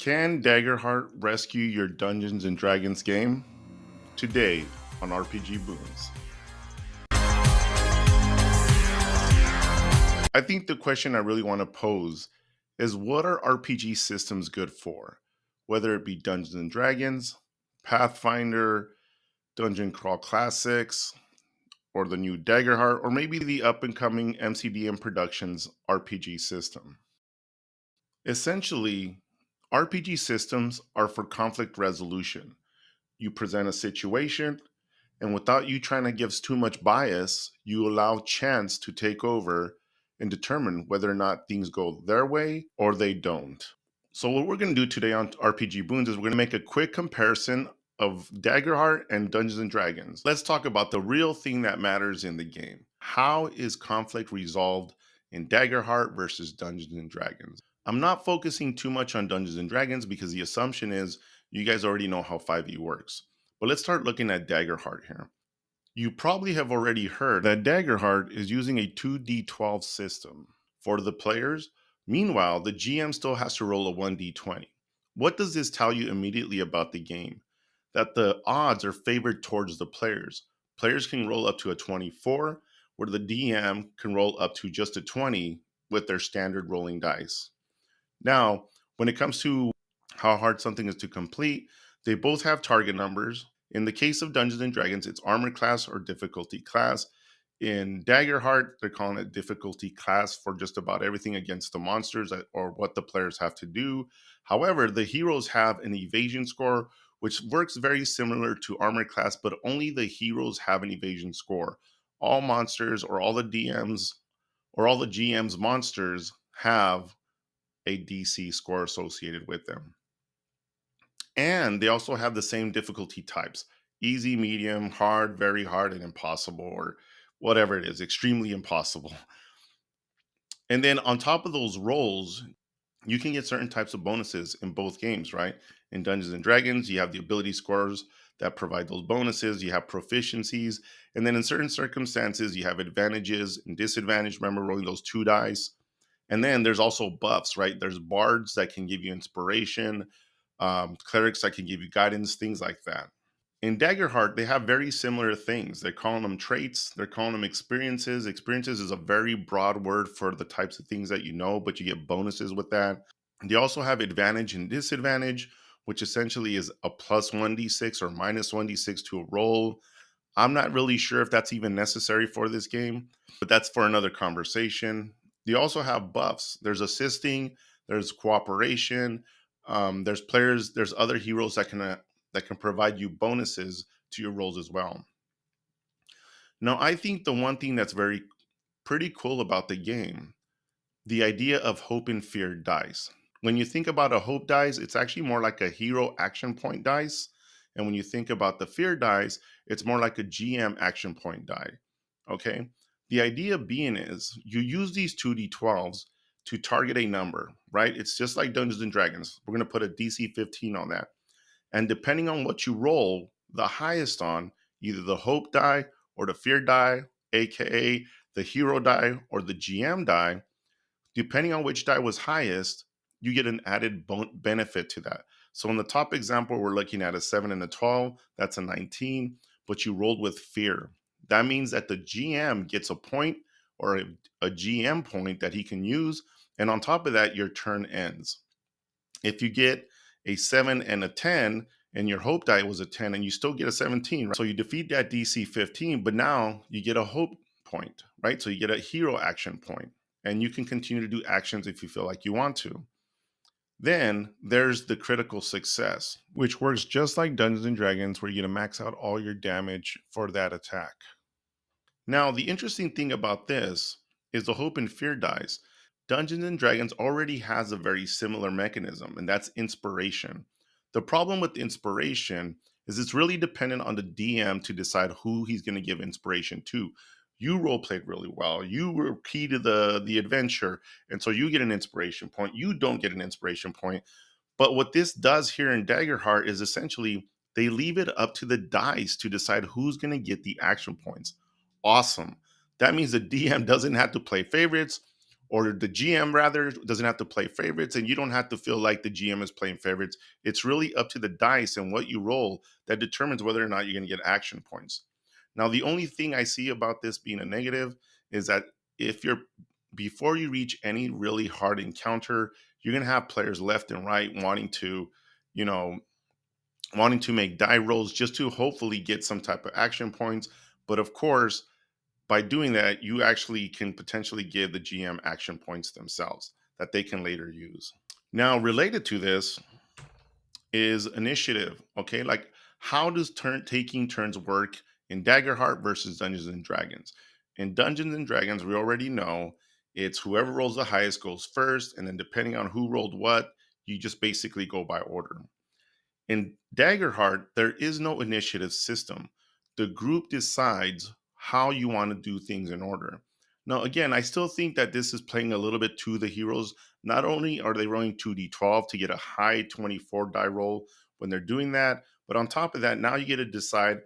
Can Daggerheart rescue your Dungeons and Dragons game? Today on RPG Boons. I think the question I really want to pose is what are RPG systems good for? Whether it be Dungeons and Dragons, Pathfinder, Dungeon Crawl Classics, or the new Daggerheart, or maybe the up and coming MCDM Productions RPG system. Essentially, RPG systems are for conflict resolution. You present a situation, and without you trying to give too much bias, you allow chance to take over and determine whether or not things go their way or they don't. So, what we're going to do today on RPG Boons is we're going to make a quick comparison of Daggerheart and Dungeons and Dragons. Let's talk about the real thing that matters in the game. How is conflict resolved in Daggerheart versus Dungeons and Dragons? I'm not focusing too much on Dungeons and Dragons because the assumption is you guys already know how 5e works. But let's start looking at Daggerheart here. You probably have already heard that Daggerheart is using a 2d12 system for the players. Meanwhile, the GM still has to roll a 1d20. What does this tell you immediately about the game? That the odds are favored towards the players. Players can roll up to a 24, where the DM can roll up to just a 20 with their standard rolling dice. Now, when it comes to how hard something is to complete, they both have target numbers. In the case of Dungeons and Dragons, it's armor class or difficulty class. In Daggerheart, they're calling it difficulty class for just about everything against the monsters or what the players have to do. However, the heroes have an evasion score, which works very similar to armor class, but only the heroes have an evasion score. All monsters or all the DMs or all the GM's monsters have a DC score associated with them. And they also have the same difficulty types: easy, medium, hard, very hard, and impossible, or whatever it is, extremely impossible. And then on top of those rolls, you can get certain types of bonuses in both games, right? In Dungeons and Dragons, you have the ability scores that provide those bonuses, you have proficiencies, and then in certain circumstances, you have advantages and disadvantages. Remember rolling those two dice. And then there's also buffs, right? There's bards that can give you inspiration, clerics that can give you guidance, things like that. In Daggerheart, they have very similar things. They're calling them traits, they're calling them experiences. Experiences is a very broad word for the types of things that you know, but you get bonuses with that. They also have advantage and disadvantage, which essentially is a plus 1d6 or minus 1d6 to a roll. I'm not really sure if that's even necessary for this game, but that's for another conversation. You also have buffs. There's assisting, there's cooperation, there's players, there's other heroes that can provide you bonuses to your rolls as well. Now, I think the one thing that's very pretty cool about the game, the idea of hope and fear dice. When you think about a hope dice, it's actually more like a hero action point dice. And when you think about the fear dice, it's more like a GM action point die. Okay. The idea being is you use these 2d12s to target a number, right? It's just like Dungeons and Dragons. We're going to put a DC 15 on that. And depending on what you roll the highest on, either the hope die or the fear die, AKA the hero die or the GM die, depending on which die was highest, you get an added benefit to that. So in the top example, we're looking at a 7 and a 12. That's a 19, but you rolled with fear. That means that the GM gets a point or a GM point that he can use. And on top of that, your turn ends. If you get a 7 and a 10, and your hope die was a 10, and you still get a 17, right? So you defeat that DC 15, but now you get a hope point, right? So you get a hero action point, and you can continue to do actions if you feel like you want to. Then there's the critical success, which works just like Dungeons and Dragons, where you're going to max out all your damage for that attack. Now, the interesting thing about this is the hope and fear dice. Dungeons and Dragons already has a very similar mechanism, and that's inspiration. The problem with inspiration is it's really dependent on the DM to decide who he's going to give inspiration to. You role played really well. You were key to the adventure, and so you get an inspiration point. You don't get an inspiration point. But what this does here in Daggerheart is essentially they leave it up to the dice to decide who's going to get the action points. Awesome. That means the DM doesn't have to play favorites or the GM rather doesn't have to play favorites, and you don't have to feel like the GM is playing favorites. It's really up to the dice and what you roll that determines whether or not you're going to get action points. Now, the only thing I see about this being a negative is that if you're before you reach any really hard encounter, you're going to have players left and right you know, wanting to make die rolls just to hopefully get some type of action points. But of course, by doing that, you actually can potentially give the GM action points themselves that they can later use. Now, related to this is initiative. Okay, like how does turn taking turns work in Daggerheart versus Dungeons and Dragons? In Dungeons and Dragons, we already know it's whoever rolls the highest goes first, and then depending on who rolled what, you just basically go by order. In Daggerheart, there is no initiative system. The group decides how you want to do things in order. Now, again, I still think that this is playing a little bit to the heroes. Not only are they rolling 2d12 to get a high 24 die roll when they're doing that, but on top of that, now you get to decide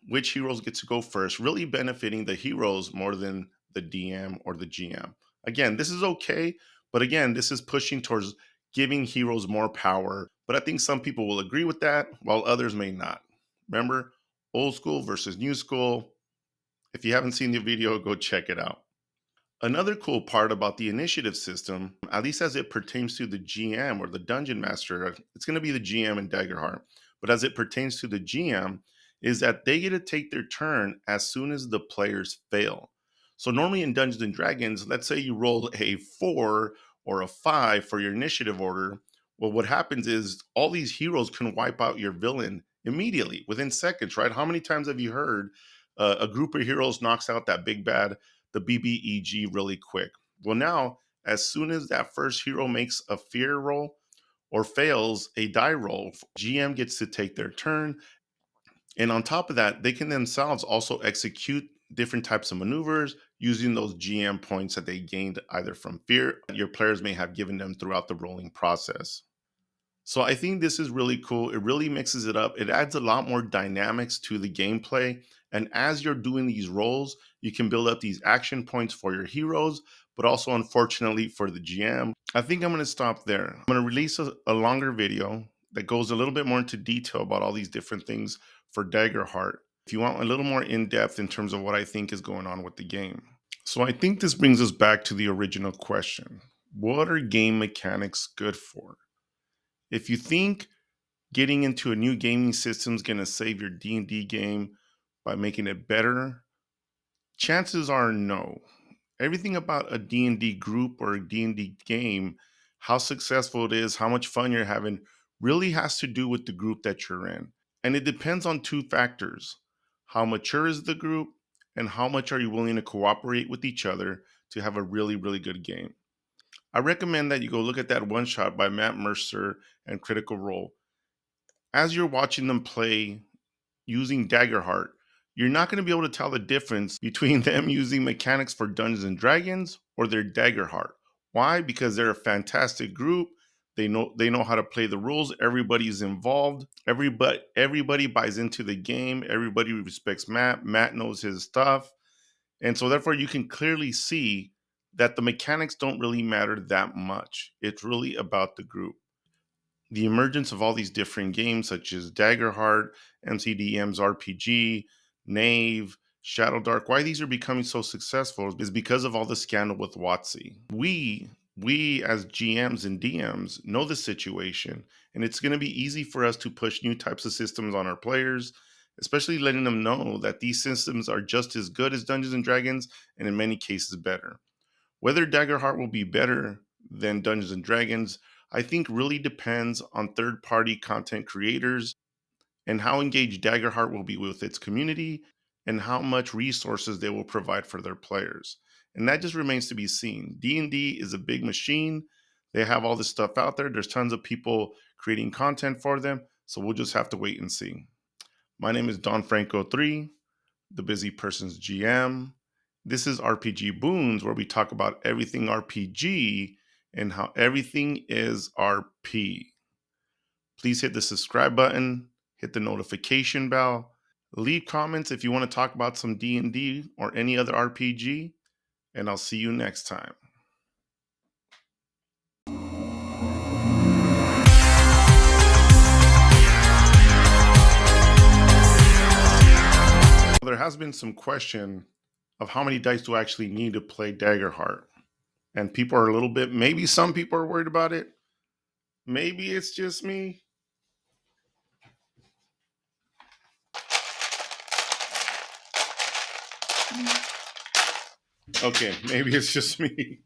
which heroes get to go first, really benefiting the heroes more than the DM or the GM. Again, this is okay, but again, this is pushing towards giving heroes more power. But I think some people will agree with that, while others may not. Remember, old school versus new school. If you haven't seen the video, go check it out. Another cool part about the initiative system, at least as it pertains to the GM or the dungeon master, it's going to be the GM in Daggerheart, but as it pertains to the GM, is that they get to take their turn as soon as the players fail. So normally in Dungeons and Dragons, let's say you roll a 4 or a 5 for your initiative order. Well, what happens is all these heroes can wipe out your villain immediately within seconds, right? How many times have you heard a group of heroes knocks out that big bad, the BBEG, really quick? Well, now, as soon as that first hero makes a fear roll or fails a die roll, GM gets to take their turn. And on top of that, they can themselves also execute different types of maneuvers using those GM points that they gained either from fear your players may have given them throughout the rolling process. So I think this is really cool. It really mixes it up. It adds a lot more dynamics to the gameplay. And as you're doing these roles, you can build up these action points for your heroes, but also, unfortunately, for the GM. I think I'm going to stop there. I'm going to release a longer video that goes a little bit more into detail about all these different things for Daggerheart, if you want a little more in depth in terms of what I think is going on with the game. So I think this brings us back to the original question. What are game mechanics good for? If you think getting into a new gaming system is going to save your D&D game by making it better, chances are no. Everything about a D&D group or a D&D game, how successful it is, how much fun you're having, really has to do with the group that you're in. And it depends on two factors. How mature is the group, and how much are you willing to cooperate with each other to have a really, really good game? I recommend that you go look at that one shot by Matt Mercer and Critical Role. As you're watching them play using Daggerheart, you're not going to be able to tell the difference between them using mechanics for Dungeons and Dragons or their Daggerheart. Why? Because they're a fantastic group. They know how to play the rules. Everybody's involved. Everybody buys into the game. Everybody respects Matt. Matt knows his stuff. And so therefore you can clearly see that the mechanics don't really matter that much. It's really about the group. The emergence of all these different games such as Daggerheart, MCDM's RPG, Knave, Shadow Dark, why these are becoming so successful is because of all the scandal with WotC. We as GMs and DMs know the situation, and it's going to be easy for us to push new types of systems on our players, especially letting them know that these systems are just as good as Dungeons and Dragons, and in many cases better. Whether Daggerheart will be better than Dungeons and Dragons, I think really depends on third party content creators and how engaged Daggerheart will be with its community and how much resources they will provide for their players. And that just remains to be seen. D&D is a big machine. They have all this stuff out there. There's tons of people creating content for them. So we'll just have to wait and see. My name is Don Franco 3, the Busy Person's GM. This is RPG Boons, where we talk about everything RPG and how everything is RP. Please hit the subscribe button, hit the notification bell, leave comments if you want to talk about some D&D or any other RPG, and I'll see you next time. There has been some question of how many dice do I actually need to play Daggerheart. And people are a little bit, maybe some people are worried about it. Maybe it's just me. Okay, maybe it's just me.